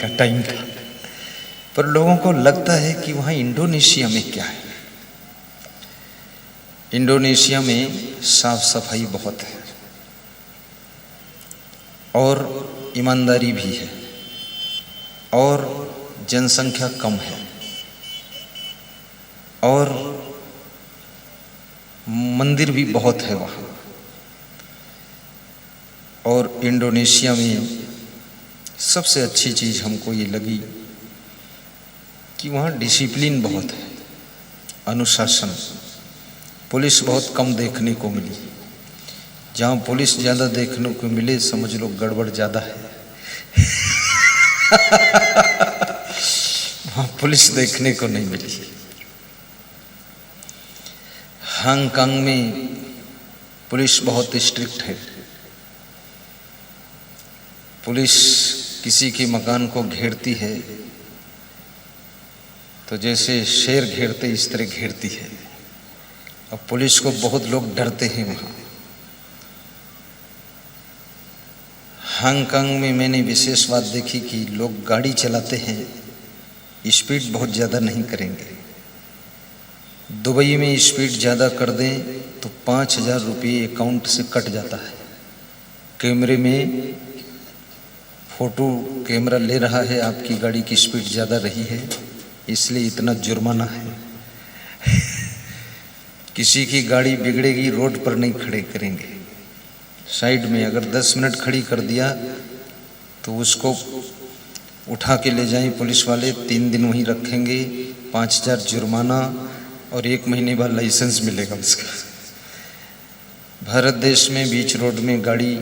का टाइम था, पर लोगों को लगता है कि वहाँ इंडोनेशिया में क्या है। इंडोनेशिया में साफ सफाई बहुत है और ईमानदारी भी है और जनसंख्या कम है और मंदिर भी बहुत है वहाँ। और इंडोनेशिया में सबसे अच्छी चीज़ हमको ये लगी कि वहाँ डिसिप्लिन बहुत है, अनुशासन। पुलिस बहुत कम देखने को मिली। जहाँ पुलिस ज़्यादा देखने को मिले समझ लो गड़बड़ ज़्यादा है। वहाँ पुलिस देखने को नहीं मिली। हांगकांग में पुलिस बहुत स्ट्रिक्ट है। पुलिस किसी के मकान को घेरती है तो जैसे शेर घेरते इस तरह घेरती है। और पुलिस को बहुत लोग डरते हैं वहाँ। हांगकांग में मैंने विशेष बात देखी कि लोग गाड़ी चलाते हैं, स्पीड बहुत ज़्यादा नहीं करेंगे। दुबई में स्पीड ज़्यादा कर दें तो 5,000 रुपये अकाउंट से कट जाता है। कैमरे में फोटो कैमरा ले रहा है, आपकी गाड़ी की स्पीड ज़्यादा रही है इसलिए इतना जुर्माना है। किसी की गाड़ी बिगड़ेगी रोड पर नहीं खड़े करेंगे, साइड में। अगर 10 मिनट खड़ी कर दिया तो उसको उठा के ले जाएं पुलिस वाले, 3 दिन वहीं रखेंगे, 5,000 जुर्माना और 1 महीने बाद लाइसेंस मिलेगा उसका। भारत देश में बीच रोड में गाड़ी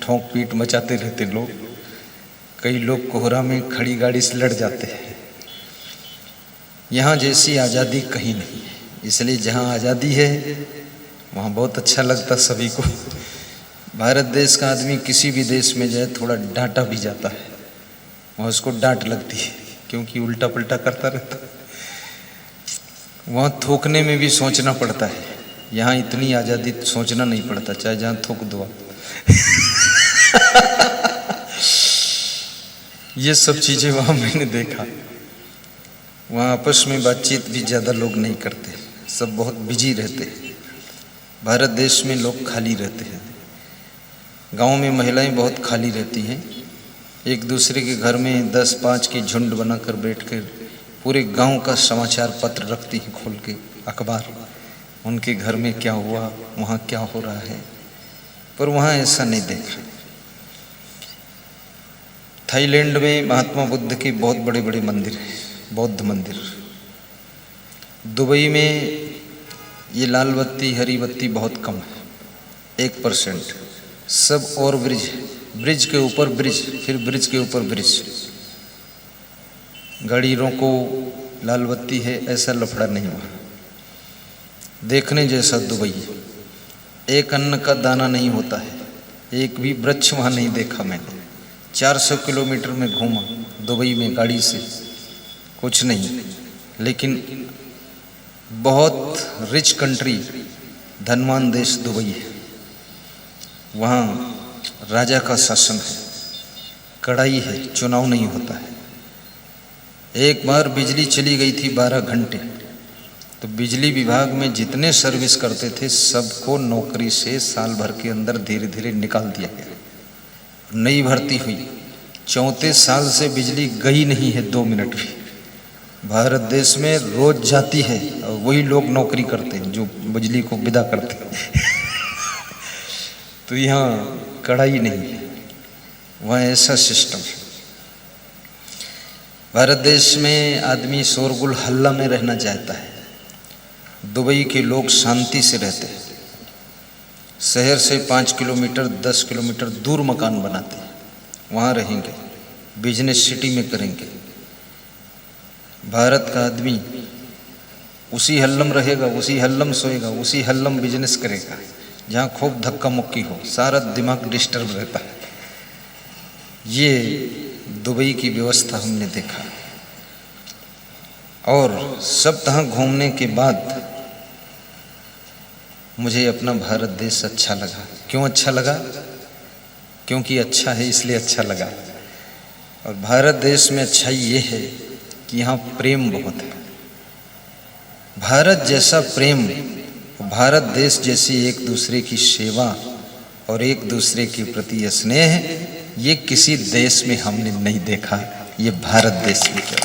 ठोंक पीट मचाते रहते लोग। कई लोग कोहरा में खड़ी गाड़ी से लड़ जाते हैं। यहाँ जैसी आज़ादी कहीं नहीं है, इसलिए जहाँ आज़ादी है वहाँ बहुत अच्छा लगता सभी को। भारत देश का आदमी किसी भी देश में जाए थोड़ा डांटा भी जाता है, वहाँ उसको डांट लगती है क्योंकि उल्टा पुल्टा करता रहता है। वहाँ थूकने में भी सोचना पड़ता है, यहाँ इतनी आज़ादी सोचना नहीं पड़ता, चाहे जहाँ थूक दो। ये सब चीज़ें वहाँ मैंने देखा। वहाँ आपस में बातचीत भी ज़्यादा लोग नहीं करते, सब बहुत बिजी रहते हैं। भारत देश में लोग खाली रहते हैं। गांव में महिलाएं बहुत खाली रहती हैं, एक दूसरे के घर में 10-5 की झुंड बनाकर बैठकर पूरे गांव का समाचार पत्र रखती हैं खोल के, अखबार। उनके घर में क्या हुआ, वहाँ क्या हो रहा है। पर वहाँ ऐसा नहीं देखा। थाईलैंड में महात्मा बुद्ध के बहुत बड़े बड़े मंदिर हैं, बौद्ध मंदिर। दुबई में ये लाल बत्ती हरी बत्ती बहुत कम है, 1%। सब और ब्रिज है, ब्रिज के ऊपर ब्रिज, फिर ब्रिज के ऊपर ब्रिज। गाड़ी रोको, लाल बत्ती है, ऐसा लफड़ा नहीं हुआ। देखने जैसा दुबई। एक अन्न का दाना नहीं होता है, एक भी वृक्ष वहाँ नहीं देखा मैंने। 400 किलोमीटर में घूमा दुबई में गाड़ी से, कुछ नहीं। लेकिन बहुत रिच कंट्री, धनवान देश दुबई है। वहाँ राजा का शासन है, कड़ाई है, चुनाव नहीं होता है। एक बार बिजली चली गई थी 12 घंटे, तो बिजली विभाग में जितने सर्विस करते थे सबको नौकरी से साल भर के अंदर धीरे धीरे निकाल दिया गया। नई भर्ती हुई। 34 साल से बिजली गई नहीं है 2 मिनट भी। भारत देश में रोज जाती है और वही लोग नौकरी करते हैं जो बिजली को विदा करते हैं। तो यहाँ कड़ाई नहीं है, वहाँ ऐसा सिस्टम है। भारत देश में आदमी शोरगुल हल्ला में रहना चाहता है। दुबई के लोग शांति से रहते हैं। शहर से 5 किलोमीटर 10 किलोमीटर दूर मकान बनाते हैं, वहाँ रहेंगे, बिजनेस सिटी में करेंगे। भारत का आदमी उसी हल्लम रहेगा, उसी हल्लम सोएगा, उसी हल्लम बिजनेस करेगा जहाँ खूब धक्का मुक्की हो, सारा दिमाग डिस्टर्ब रहता है। ये दुबई की व्यवस्था हमने देखा। और सप्ताह घूमने के बाद मुझे अपना भारत देश अच्छा लगा। क्यों अच्छा लगा? क्योंकि अच्छा है इसलिए अच्छा लगा। और भारत देश में अच्छाई ये है कि यहाँ प्रेम बहुत है। भारत जैसा प्रेम, भारत देश जैसी एक दूसरे की सेवा और एक दूसरे के प्रति स्नेह, ये किसी देश में हमने नहीं देखा, ये भारत देश में क्या।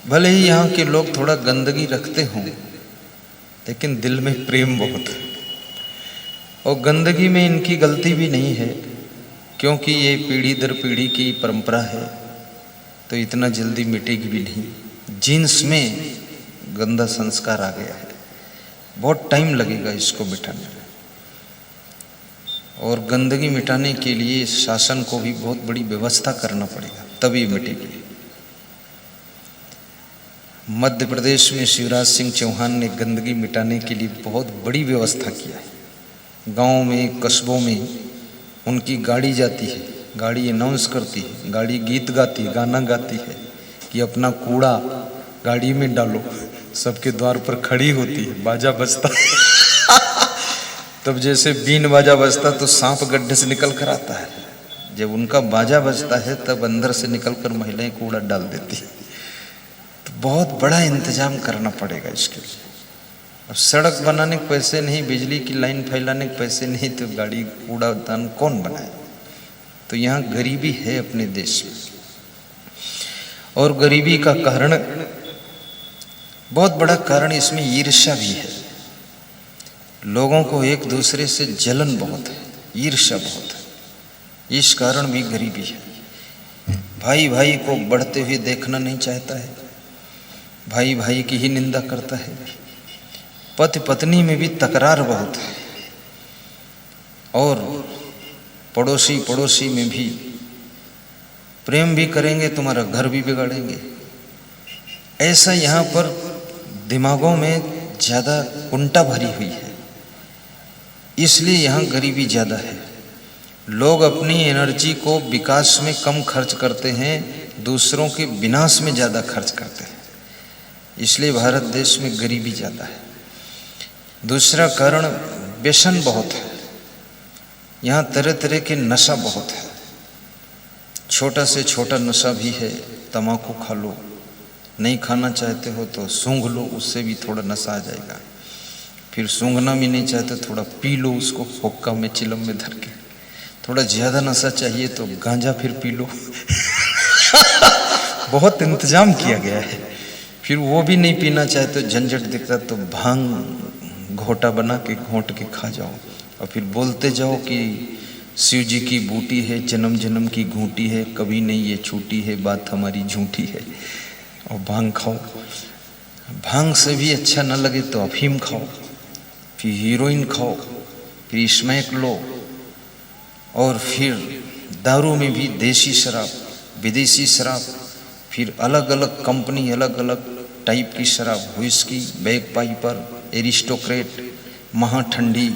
भले ही यहाँ के लोग थोड़ा गंदगी रखते हों, लेकिन दिल में प्रेम बहुत है। और गंदगी में इनकी गलती भी नहीं है, क्योंकि ये पीढ़ी दर पीढ़ी की परंपरा है, तो इतना जल्दी मिटेगी भी नहीं। जीन्स में गंदा संस्कार आ गया है, बहुत टाइम लगेगा इसको मिटाने में। और गंदगी मिटाने के लिए शासन को भी बहुत बड़ी व्यवस्था करना पड़ेगा, तभी मिटेगी। मध्य प्रदेश में शिवराज सिंह चौहान ने गंदगी मिटाने के लिए बहुत बड़ी व्यवस्था किया है। गांव में, कस्बों में उनकी गाड़ी जाती है, गाड़ी अनाउंस करती है, गाड़ी गीत गाती है, गाना गाती है कि अपना कूड़ा गाड़ी में डालो। सबके द्वार पर खड़ी होती है, बाजा बजता तब जैसे बीन बाजा बजता तो सांप गड्ढे से निकल कर आता है, जब उनका बाजा बजता है तब अंदर से निकल कर महिलाएं कूड़ा डाल देती है। तो बहुत बड़ा इंतजाम करना पड़ेगा इसके लिए। अब सड़क बनाने के पैसे नहीं, बिजली की लाइन फैलाने के पैसे नहीं, तो गाड़ी कूड़ादान कौन बनाए। तो यहाँ गरीबी है अपने देश में, और गरीबी का कारण, बहुत बड़ा कारण इसमें ईर्ष्या भी है। लोगों को एक दूसरे से जलन बहुत है, ईर्ष्या बहुत है, इस कारण भी गरीबी है। भाई भाई को बढ़ते हुए देखना नहीं चाहता है, भाई भाई की ही निंदा करता है। पति पत्नी में भी तकरार बहुत है, और पड़ोसी पड़ोसी में भी प्रेम भी करेंगे, तुम्हारा घर भी बिगाड़ेंगे। ऐसा यहाँ पर दिमागों में ज़्यादा कुंठा भरी हुई है, इसलिए यहाँ गरीबी ज़्यादा है। लोग अपनी एनर्जी को विकास में कम खर्च करते हैं, दूसरों के विनाश में ज़्यादा खर्च करते हैं, इसलिए भारत देश में गरीबी ज़्यादा है। दूसरा कारण व्यसन बहुत है, यहाँ तरह तरह के नशा बहुत है। छोटा से छोटा नशा भी है, तम्बाकू खा लो, नहीं खाना चाहते हो तो सूंघ लो, उससे भी थोड़ा नशा आ जाएगा। फिर सूंघना भी नहीं चाहते, थोड़ा पी लो उसको हुक्का में, चिलम में धर के। थोड़ा ज़्यादा नशा चाहिए तो गांजा फिर पी लो बहुत इंतजाम किया गया है। फिर वो भी नहीं पीना चाहते, झंझट दिखता तो भांग घोटा बना के घोंट के खा जाओ, और फिर बोलते जाओ कि शिव जी की बूटी है, जन्म जन्म की घूंटी है, कभी नहीं ये छूटी है, बात हमारी झूठी है। और भांग खाओ, भांग से भी अच्छा न लगे तो अफीम खाओ, फिर हीरोइन खाओ, फिर स्मैक लो, और फिर दारू में भी देसी शराब, विदेशी शराब, फिर अलग अलग कंपनी, अलग अलग टाइप की शराब, व्हिस्की, बैग पाइपर, एरिस्टोक्रेट, महाठंडी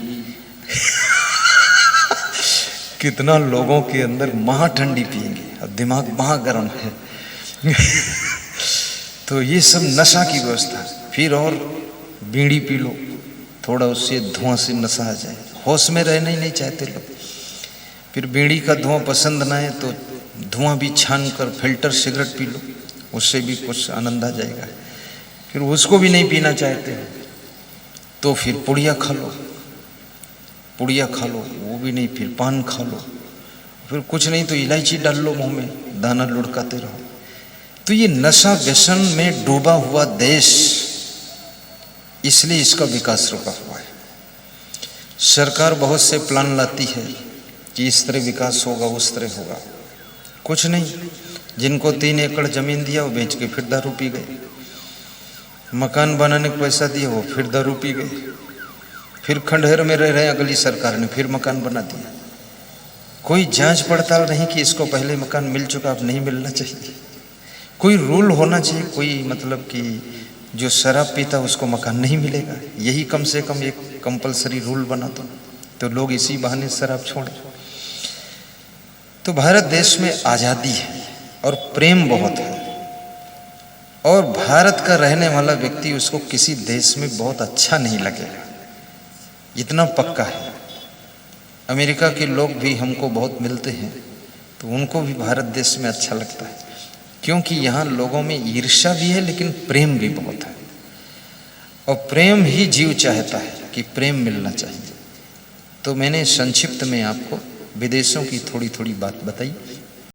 कितना लोगों के अंदर महाठंडी पिएंगे, और दिमाग महागरम है तो ये सब नशा की व्यवस्था। फिर और बीड़ी पी लो, थोड़ा उससे धुआं से नशा आ जाए, होश में रहना ही नहीं चाहते लोग। फिर बीड़ी का धुआं पसंद ना है तो धुआं भी छान कर फिल्टर सिगरेट पी लो, उससे भी कुछ आनंद आ जाएगा। फिर उसको भी नहीं पीना चाहते तो फिर पुड़िया खा लो, पुड़िया खा लो, वो भी नहीं, फिर पान खा लो, फिर कुछ नहीं तो इलायची डाल लो मुंह में, दाना लुढ़काते रहो। तो ये नशा व्यसन में डूबा हुआ देश, इसलिए इसका विकास रुका हुआ है। सरकार बहुत से प्लान लाती है कि इस तरह विकास होगा, उस तरह होगा, कुछ नहीं। जिनको 3 एकड़ जमीन दिया वो बेच के फिर दारू पी गए, मकान बनाने का पैसा दिया वो फिर दारू पी गए, फिर खंडहर में रह रहे अगली सरकार ने फिर मकान बना दिया। कोई जांच पड़ताल नहीं कि इसको पहले मकान मिल चुका, अब नहीं मिलना चाहिए। कोई रूल होना चाहिए, कोई मतलब कि जो शराब पीता उसको मकान नहीं मिलेगा, यही कम से कम एक कंपलसरी रूल बना दो, तो लोग इसी बहाने शराब छोड़े। तो भारत देश में आज़ादी है और प्रेम बहुत है, और भारत का रहने वाला व्यक्ति उसको किसी देश में बहुत अच्छा नहीं लगेगा, इतना पक्का है। अमेरिका के लोग भी हमको बहुत मिलते हैं तो उनको भी भारत देश में अच्छा लगता है, क्योंकि यहाँ लोगों में ईर्ष्या भी है लेकिन प्रेम भी बहुत है, और प्रेम ही जीव चाहता है कि प्रेम मिलना चाहिए। तो मैंने संक्षिप्त में आपको विदेशों की थोड़ी थोड़ी बात बताई।